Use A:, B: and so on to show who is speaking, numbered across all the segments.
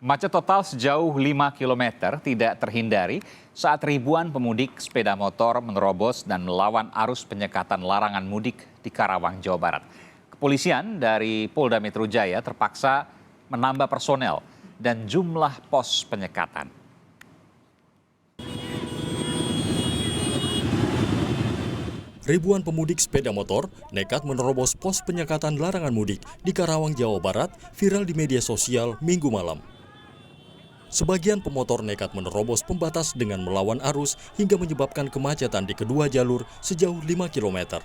A: Macet total sejauh 5 km tidak terhindari saat ribuan pemudik sepeda motor menerobos dan melawan arus penyekatan larangan mudik di Karawang, Jawa Barat. Kepolisian dari Polda Metro Jaya terpaksa menambah personel dan jumlah pos penyekatan.
B: Ribuan pemudik sepeda motor nekat menerobos pos penyekatan larangan mudik di Karawang, Jawa Barat viral di media sosial Minggu malam. Sebagian pemotor nekat menerobos pembatas dengan melawan arus hingga menyebabkan kemacetan di kedua jalur sejauh 5 km.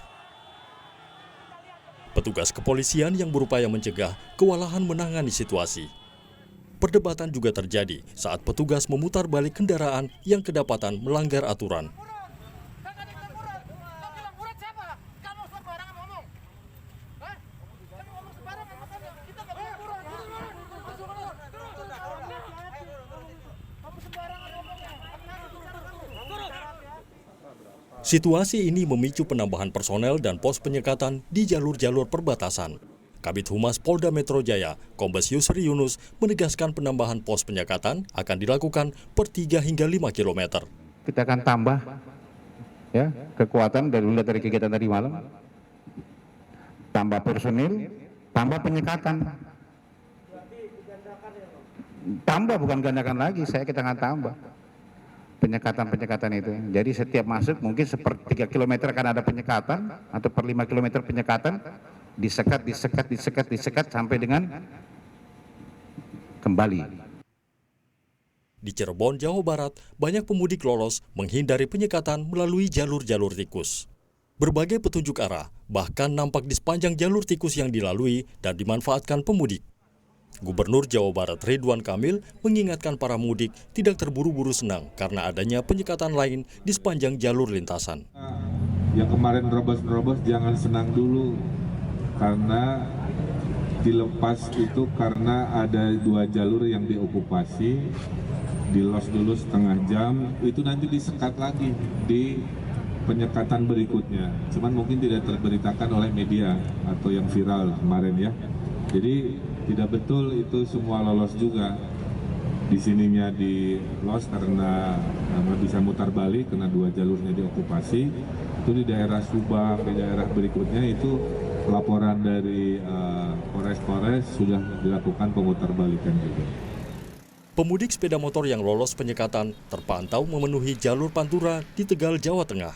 B: Petugas kepolisian yang berupaya mencegah kewalahan menangani situasi. Perdebatan juga terjadi saat petugas memutar balik kendaraan yang kedapatan melanggar aturan. Situasi ini memicu penambahan personel dan pos penyekatan di jalur-jalur perbatasan. Kabid Humas Polda Metro Jaya, Kombes Yusri Yunus, menegaskan penambahan pos penyekatan akan dilakukan per 3 hingga 5 km.
C: Kita akan tambah ya kekuatan dari kegiatan tadi malam, tambah personil, tambah penyekatan. Tambah bukan gandakan lagi, kita akan tambah. Penyekatan itu. Jadi setiap masuk mungkin per 3 km akan ada penyekatan atau per 5 km penyekatan, disekat sampai dengan kembali.
B: Di Cirebon, Jawa Barat, banyak pemudik lolos menghindari penyekatan melalui jalur-jalur tikus. Berbagai petunjuk arah bahkan nampak di sepanjang jalur tikus yang dilalui dan dimanfaatkan pemudik. Gubernur Jawa Barat Ridwan Kamil mengingatkan para mudik tidak terburu-buru senang karena adanya penyekatan lain di sepanjang jalur lintasan.
D: Yang kemarin nerobos jangan senang dulu karena dilepas itu karena ada 2 jalur yang diokupasi, dilos dulu setengah jam, itu nanti disekat lagi di penyekatan berikutnya. Cuman mungkin tidak terberitakan oleh media atau yang viral kemarin ya. Jadi tidak betul itu semua lolos juga. Di sininya di los karena nggak bisa mutar balik karena 2 jalurnya diokupasi. Itu di daerah Subang, di daerah berikutnya itu laporan dari Polres sudah dilakukan pemutar balikan juga.
B: Pemudik sepeda motor yang lolos penyekatan terpantau memenuhi jalur Pantura di Tegal, Jawa Tengah.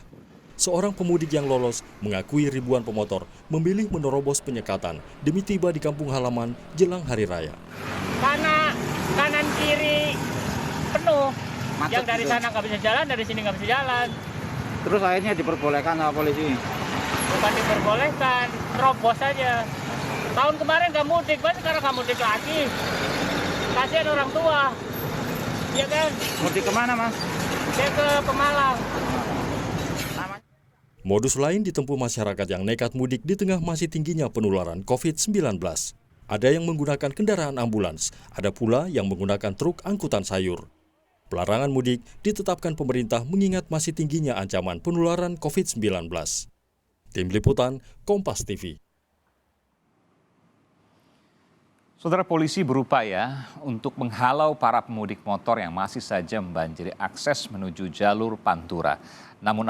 B: Seorang pemudik yang lolos mengakui ribuan pemotor memilih menerobos penyekatan demi tiba di kampung halaman jelang Hari Raya.
E: Karena kanan kiri penuh,
F: macet
E: yang dari sana nggak bisa jalan, dari sini nggak bisa jalan.
F: Terus akhirnya diperbolehkan sama polisi?
E: Bukan diperbolehkan, terobos saja. Tahun kemarin nggak mudik, kan sekarang nggak mudik lagi. Kasihan orang tua, ya kan?
F: Mudik kemana, Mas?
E: Saya ke Pemalang.
B: Modus lain ditempuh masyarakat yang nekat mudik di tengah masih tingginya penularan COVID-19. Ada yang menggunakan kendaraan ambulans, ada pula yang menggunakan truk angkutan sayur. Pelarangan mudik ditetapkan pemerintah mengingat masih tingginya ancaman penularan COVID-19. Tim Liputan, Kompas TV.
A: Saudara, polisi berupaya untuk menghalau para pemudik motor yang masih saja membanjiri akses menuju jalur Pantura. Namun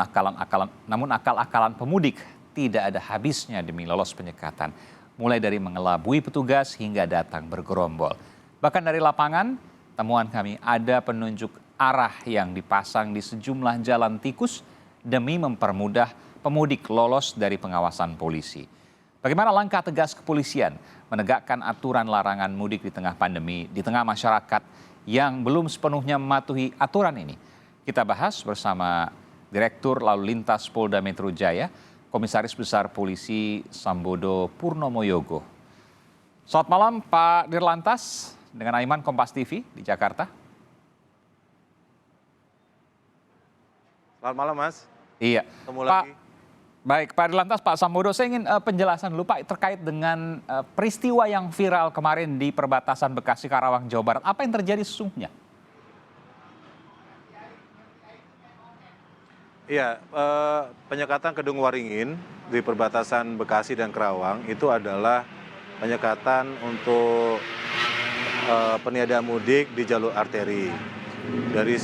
A: akal-akalan pemudik tidak ada habisnya demi lolos penyekatan. Mulai dari mengelabui petugas hingga datang bergerombol. Bahkan dari lapangan, temuan kami ada penunjuk arah yang dipasang di sejumlah jalan tikus demi mempermudah pemudik lolos dari pengawasan polisi. Bagaimana langkah tegas kepolisian menegakkan aturan larangan mudik di tengah pandemi, di tengah masyarakat yang belum sepenuhnya mematuhi aturan ini? Kita bahas bersama Direktur Lalu Lintas Polda Metro Jaya, Komisaris Besar Polisi Sambodo Purnomo Yogo. Selamat malam Pak Dirlantas, dengan Aiman, Kompas TV di Jakarta.
G: Selamat malam, Mas.
A: Iya.
G: Ketemu lagi.
A: Baik, Pak Dirlantas, Pak Sambodo, saya ingin penjelasan dulu Pak terkait dengan peristiwa yang viral kemarin di perbatasan Bekasi Karawang, Jawa Barat. Apa yang terjadi sesungguhnya?
G: Iya, penyekatan Kedung Waringin di perbatasan Bekasi dan Karawang itu adalah penyekatan untuk peniadaan mudik di jalur arteri. Dari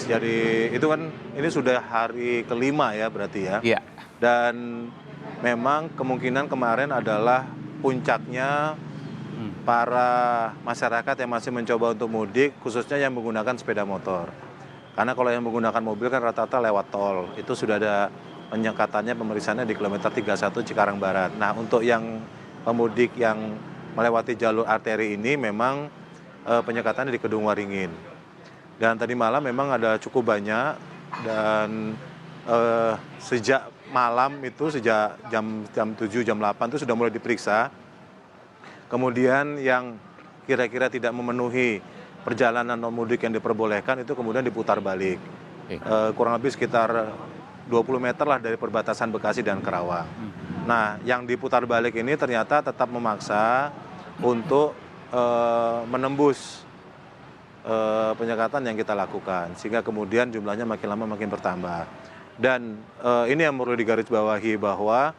G: itu kan ini sudah hari kelima ya berarti ya.
A: Iya.
G: Dan memang kemungkinan kemarin adalah puncaknya para masyarakat yang masih mencoba untuk mudik, khususnya yang menggunakan sepeda motor. Karena kalau yang menggunakan mobil kan rata-rata lewat tol, itu sudah ada penyekatannya, pemeriksaannya di kilometer 31 Cikarang Barat. Nah, untuk yang pemudik yang melewati jalur arteri ini memang penyekatannya di Kedung Waringin. Dan tadi malam memang ada cukup banyak, dan sejak malam itu, sejak jam 7, jam 8 itu sudah mulai diperiksa. Kemudian yang kira-kira tidak memenuhi perjalanan non mudik yang diperbolehkan itu kemudian diputar balik. Kurang lebih sekitar 20 meter lah dari perbatasan Bekasi dan Karawang. Nah, yang diputar balik ini ternyata tetap memaksa untuk menembus penyekatan yang kita lakukan, sehingga kemudian jumlahnya makin lama makin bertambah. Dan ini yang perlu digarisbawahi bahwa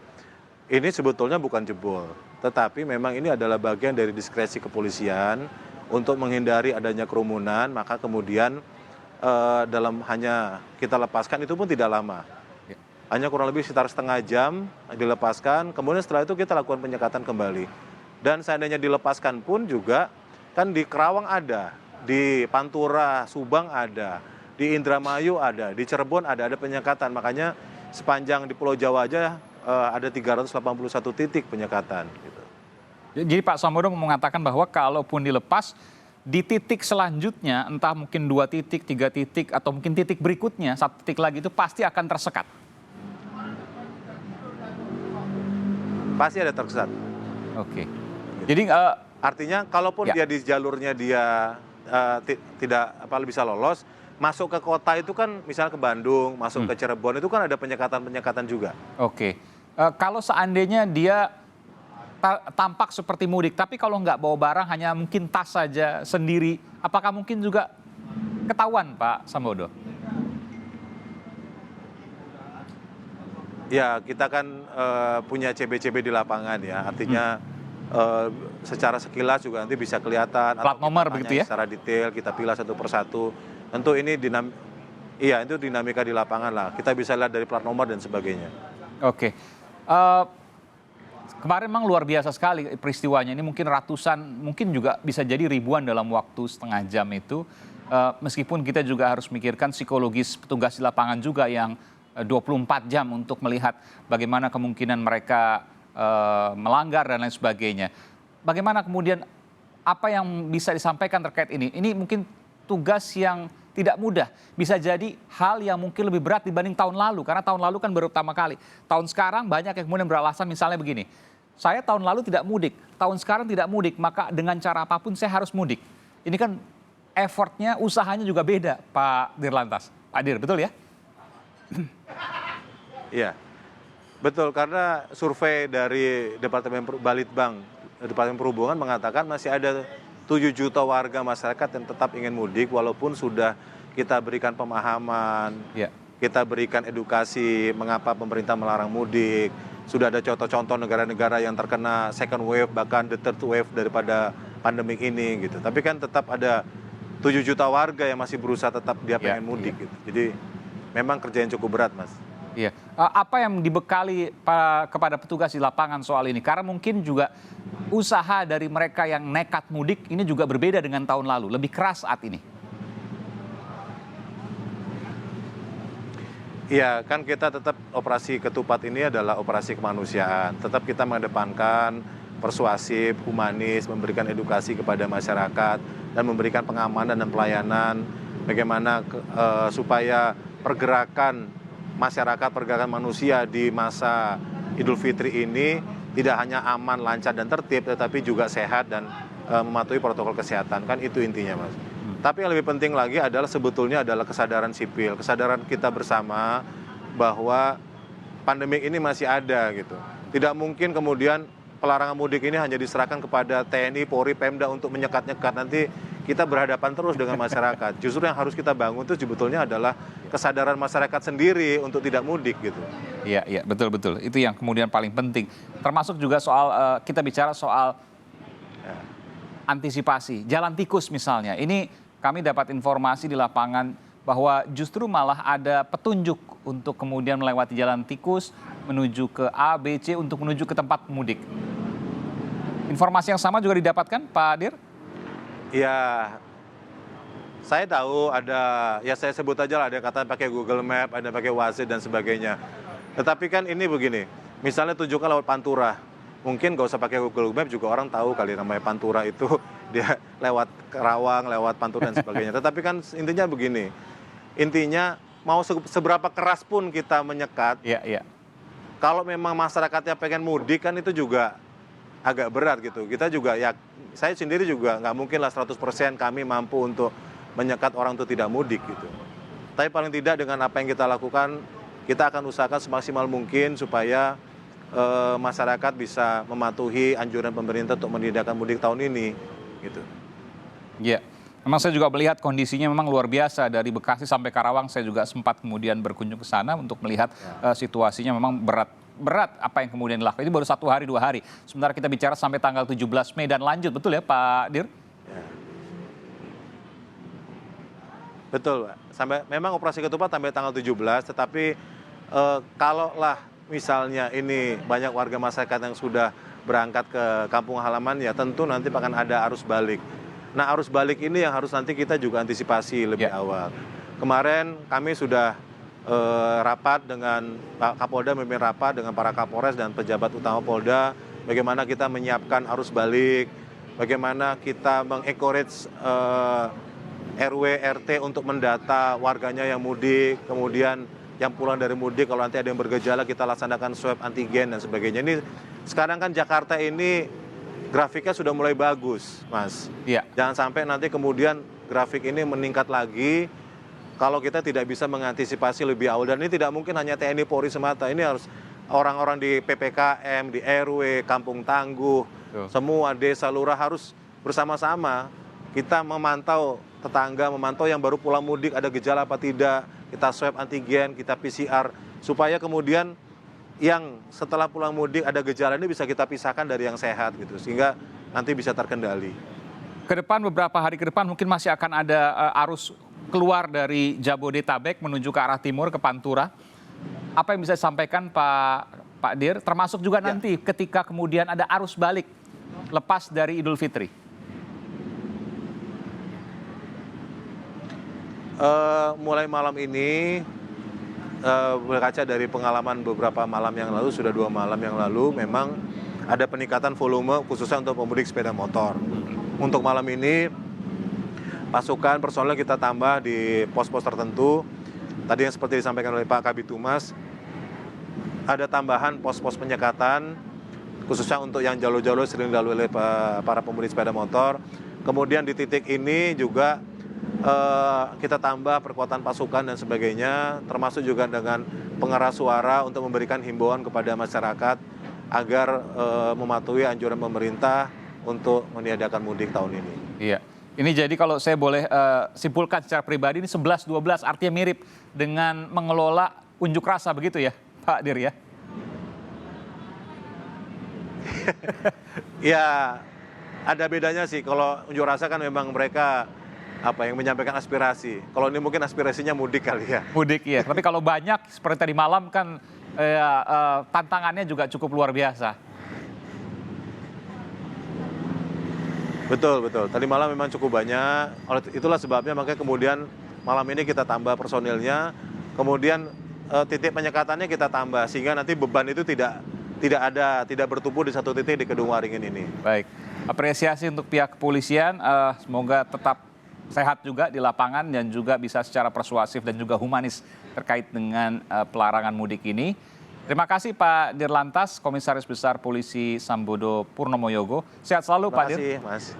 G: ini sebetulnya bukan jebol, tetapi memang ini adalah bagian dari diskresi kepolisian untuk menghindari adanya kerumunan. Maka kemudian dalam hanya kita lepaskan itu pun tidak lama, hanya kurang lebih sekitar setengah jam dilepaskan. Kemudian setelah itu kita lakukan penyekatan kembali. Dan seandainya dilepaskan pun juga kan di Kerawang ada, di Pantura, Subang ada, di Indramayu ada, di Cirebon ada penyekatan. Makanya sepanjang di Pulau Jawa aja ada 381 titik penyekatan. Gitu.
A: Jadi Pak Sambodo mengatakan bahwa kalaupun dilepas, di titik selanjutnya, entah mungkin 2 titik, 3 titik, atau mungkin titik berikutnya, 1 titik lagi itu pasti akan tersekat.
G: Pasti ada tersekat.
A: Oke. Jadi
G: artinya kalaupun dia di jalurnya dia tidak bisa lolos, masuk ke kota itu kan misalnya ke Bandung, masuk ke Cirebon itu kan ada penyekatan-penyekatan juga.
A: Oke. Kalau seandainya dia tampak seperti mudik, tapi kalau nggak bawa barang, hanya mungkin tas saja sendiri, apakah mungkin juga ketahuan, Pak Sambodo?
G: Ya, kita kan punya CB-CB di lapangan ya, artinya secara sekilas juga nanti bisa kelihatan.
A: Plat nomor begitu ya?
G: Secara detail kita pilih satu persatu. Tentu ini itu dinamika di lapangan lah. Kita bisa lihat dari plat nomor dan sebagainya.
A: Oke. Kemarin memang luar biasa sekali peristiwanya. Ini mungkin ratusan, mungkin juga bisa jadi ribuan dalam waktu setengah jam itu. Meskipun kita juga harus mikirkan psikologis petugas di lapangan juga yang 24 jam untuk melihat bagaimana kemungkinan mereka melanggar dan lain sebagainya. Bagaimana kemudian apa yang bisa disampaikan terkait ini? Ini mungkin tugas yang tidak mudah. Bisa jadi hal yang mungkin lebih berat dibanding tahun lalu. Karena tahun lalu kan baru pertama kali. Tahun sekarang banyak yang kemudian beralasan misalnya begini. Saya tahun lalu tidak mudik, tahun sekarang tidak mudik, maka dengan cara apapun saya harus mudik. Ini kan effortnya, usahanya juga beda, Pak Dirlantas. Pak Dir, betul ya?
G: Iya. Betul, karena survei dari Departemen Balitbang, Departemen Perhubungan mengatakan masih ada 7 juta warga masyarakat yang tetap ingin mudik walaupun sudah kita berikan pemahaman, kita berikan edukasi mengapa pemerintah melarang mudik. Sudah ada contoh-contoh negara-negara yang terkena second wave, bahkan the third wave daripada pandemik ini gitu. Tapi kan tetap ada 7 juta warga yang masih berusaha tetap dia pengen mudik gitu. Jadi memang kerja yang cukup berat, Mas.
A: Iya. Apa yang dibekali kepada petugas di lapangan soal ini? Karena mungkin juga usaha dari mereka yang nekat mudik ini juga berbeda dengan tahun lalu, lebih keras saat ini.
G: Iya, kan kita tetap operasi ketupat ini adalah operasi kemanusiaan. Tetap kita mengedepankan persuasif, humanis, memberikan edukasi kepada masyarakat dan memberikan pengamanan dan pelayanan bagaimana supaya pergerakan masyarakat, pergerakan manusia di masa Idul Fitri ini tidak hanya aman, lancar, dan tertib, tetapi juga sehat dan mematuhi protokol kesehatan. Kan itu intinya, Mas. Tapi yang lebih penting lagi adalah sebetulnya adalah kesadaran sipil, kesadaran kita bersama bahwa pandemi ini masih ada gitu. Tidak mungkin kemudian pelarangan mudik ini hanya diserahkan kepada TNI, Polri, Pemda untuk menyekat-nyekat. Nanti kita berhadapan terus dengan masyarakat. Justru yang harus kita bangun itu sebetulnya adalah kesadaran masyarakat sendiri untuk tidak mudik gitu.
A: Iya, betul. Itu yang kemudian paling penting. Termasuk juga soal kita bicara soal antisipasi. Jalan tikus misalnya, ini kami dapat informasi di lapangan bahwa justru malah ada petunjuk untuk kemudian melewati jalan tikus menuju ke A, B, C untuk menuju ke tempat mudik. Informasi yang sama juga didapatkan, Pak Dir?
G: Ya, saya tahu ada, ya saya sebut aja lah, ada yang kata pakai Google Map, ada yang pakai Waze dan sebagainya. Tetapi kan ini begini, misalnya tujukan lewat Pantura, mungkin nggak usah pakai Google Map juga orang tahu kali namanya Pantura itu dia lewat Karawang, lewat Pantura dan sebagainya. Tetapi kan intinya begini, intinya mau seberapa keras pun kita menyekat,
A: Iya.
G: kalau memang masyarakatnya pengen mudik kan itu juga agak berat gitu. Kita juga ya, saya sendiri juga nggak mungkin lah 100% kami mampu untuk menyekat orang untuk tidak mudik gitu. Tapi paling tidak dengan apa yang kita lakukan, kita akan usahakan semaksimal mungkin supaya masyarakat bisa mematuhi anjuran pemerintah untuk menindakkan mudik tahun ini gitu.
A: Iya. Memang saya juga melihat kondisinya memang luar biasa dari Bekasi sampai Karawang. Saya juga sempat kemudian berkunjung ke sana untuk melihat situasinya memang berat apa yang kemudian dilakukan. Itu baru 1 hari 2 hari. Sementara kita bicara sampai tanggal 17 Mei dan lanjut, betul ya Pak Dir?
G: Ya. Betul, Pak. Memang operasi ketupat sampai tanggal 17, tetapi kalaulah misalnya ini banyak warga masyarakat yang sudah berangkat ke kampung halaman, ya tentu nanti akan ada arus balik. Nah, arus balik ini yang harus nanti kita juga antisipasi lebih awal. Kemarin kami sudah rapat dengan Pak Kapolda, memimpin rapat dengan para Kapolres dan pejabat utama Polda, bagaimana kita menyiapkan arus balik, bagaimana kita mengencourage RW, RT untuk mendata warganya yang mudik, kemudian yang pulang dari mudik, kalau nanti ada yang bergejala kita laksanakan swab antigen dan sebagainya. Ini sekarang kan Jakarta ini grafiknya sudah mulai bagus, Mas.
A: Iya.
G: Jangan sampai nanti kemudian grafik ini meningkat lagi kalau kita tidak bisa mengantisipasi lebih awal. Dan ini tidak mungkin hanya TNI Polri semata, ini harus orang-orang di PPKM, di RW, Kampung Tangguh, semua desa lurah harus bersama-sama. Kita memantau tetangga, memantau yang baru pulang mudik ada gejala apa tidak, kita swab antigen, kita PCR, supaya kemudian yang setelah pulang mudik ada gejala ini bisa kita pisahkan dari yang sehat gitu, sehingga nanti bisa terkendali.
A: Ke depan, beberapa hari ke depan mungkin masih akan ada arus keluar dari Jabodetabek menuju ke arah timur ke Pantura. Apa yang bisa disampaikan Pak Dir, termasuk juga nanti ketika kemudian ada arus balik lepas dari Idul Fitri?
G: Mulai malam ini, berkaca dari pengalaman beberapa malam yang lalu, sudah 2 malam yang lalu, memang ada peningkatan volume khususnya untuk pemudik sepeda motor. Untuk malam ini, pasukan personel kita tambah di pos-pos tertentu. Tadi yang seperti disampaikan oleh Pak Kabid Humas, ada tambahan pos-pos penyekatan, khususnya untuk yang jalur-jalur sering dilalui oleh para pemudik sepeda motor. Kemudian di titik ini juga kita tambah perkuatan pasukan dan sebagainya, termasuk juga dengan pengeras suara untuk memberikan himbauan kepada masyarakat agar mematuhi anjuran pemerintah untuk meniadakan mudik tahun ini.
A: Iya. Ini jadi kalau saya boleh simpulkan secara pribadi, ini 11-12 artinya mirip dengan mengelola unjuk rasa begitu ya Pak Dir ya?
G: Ya, ada bedanya sih. Kalau unjuk rasa kan memang mereka yang menyampaikan aspirasi. Kalau ini mungkin aspirasinya mudik kali ya.
A: Mudik ya. Tapi kalau banyak seperti tadi malam kan tantangannya juga cukup luar biasa.
G: Betul. Tadi malam memang cukup banyak. Itulah sebabnya makanya kemudian malam ini kita tambah personilnya. Kemudian titik penyekatannya kita tambah sehingga nanti beban itu tidak bertumpu di satu titik di Kedung Waringin ini.
A: Baik. Apresiasi untuk pihak kepolisian. Semoga tetap sehat juga di lapangan dan juga bisa secara persuasif dan juga humanis terkait dengan pelarangan mudik ini. Terima kasih Pak Dirlantas, Komisaris Besar Polisi Sambodo Purnomo Yogo. Sehat selalu Pak Dir.
G: Terima kasih Mas.